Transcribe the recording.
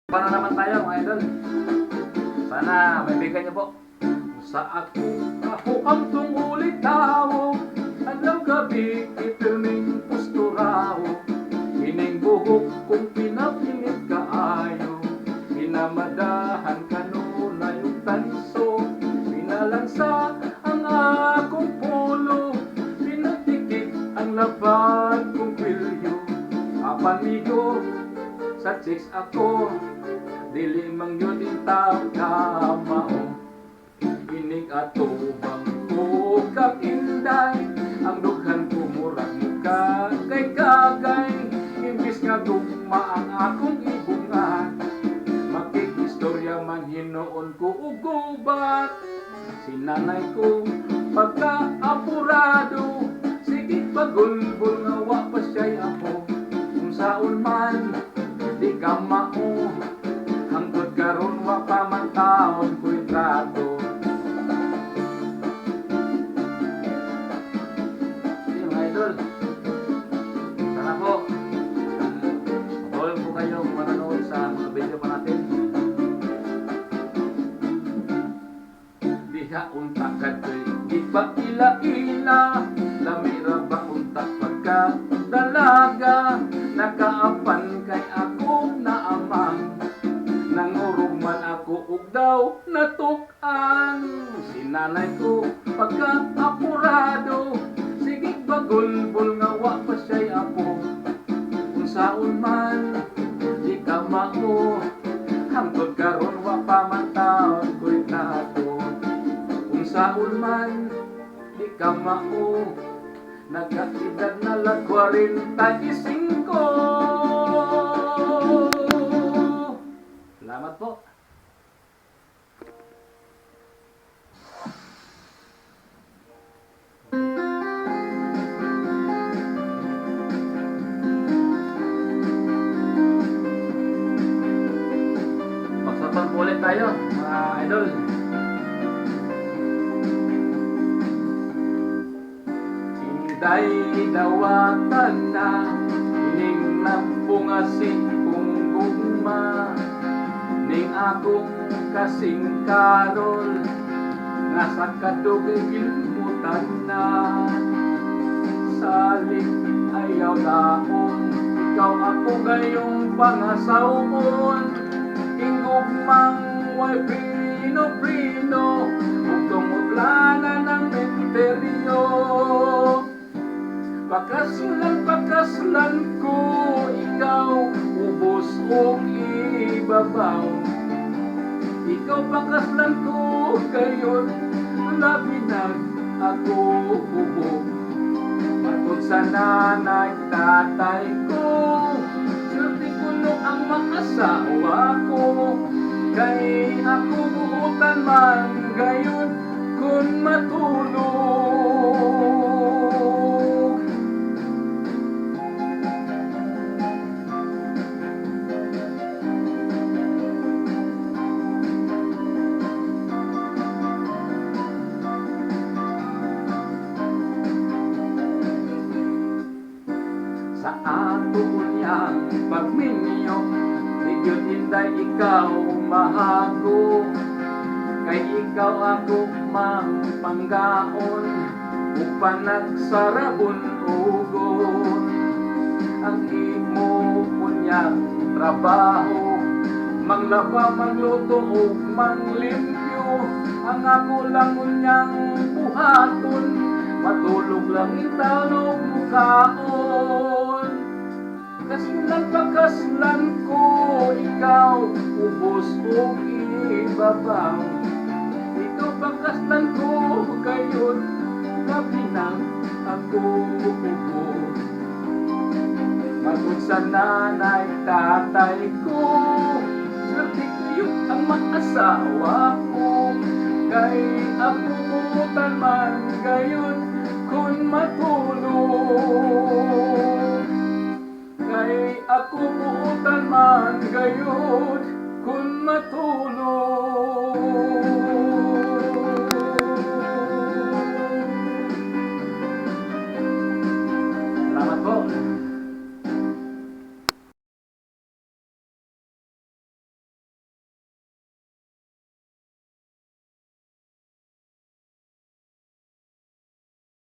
Paano naman tayo mga idol? Sana may bigay niyo po. Sa ako ang tungulit tao, alam gabi ipilming pusturaw. Ining buhok kung pinapilit kaayo, pinamadahan ka na yung tanso, pinalansa ang akong pulo, pinatikit ang laban kong pilyo. Apamigo sa chicks ako, dili mang yun yung tao kamao. Inig atubang ko kakinday, ang dughan ko murag muka kay kagay. Imbis nga gugma ang akong ibungat, makikistorya man hinoon ko ugubat. Si nanay ko pagka-apurado, sige pagulbul nga wa pa siya'y ako. Kung saon man di ka mao, hangtod karon wa pa man taon ko'y trato. Sige mga idol, sana po mabuhay po kayong manonood sa mga video pa natin. Diha unta katoy di pa ila-ila, lamira ba unta pagka dalaga, nakaapan kay ako na amang, nangurog man ako ug daw natukan. Si nanay ko pagka-apurado, sige bagulbol nga wa pa siya'y ako. Kung saon man di ka mao, hangtod karon wa pa man taon ko'y tato. Kung saon man di ka mao, nagkaedad na lang 45. Salamat po. Pagsapang po ulit tayo, mga idol. Day dawatan na, ining nabungasi kong gugma, ning akong kasing karol, nga sa kadugay gilmutan na. Salik ayaw daon, ikaw ako gayong pangasawon, ingugmang way prino-prino, ug tungutlanan ng menteryo. Pakaslan ko ikaw, ubos o ibabaw. Ikaw pakaslan ko kayon, labinag ako ubog. Matod sa nanay tatay ko, swerte ko no ang makasawa ko. Kay ako buutan man gayon kung matulog. Sa ato niyang pagminyo, di yun hinday ikaw mahago. Kay ikaw ako mang panggaon, upan nagsarabon ugon. Ang imo kunyang trabaho, manglaba, mangluto o manglimpyo. Ang ako lang kunyang buhaton, matulog lang italog mukaon. Kaslan ko ikaw, ubos o ibabaw. Ikaw pakaslan ko kayon, labinang ako ubos. Matod sa nanay tatay ko, swerte ko yun ang maasawa ko. Kay ako buutan man gayon kung matulog. Kay ako buutan man gayon kung matulog.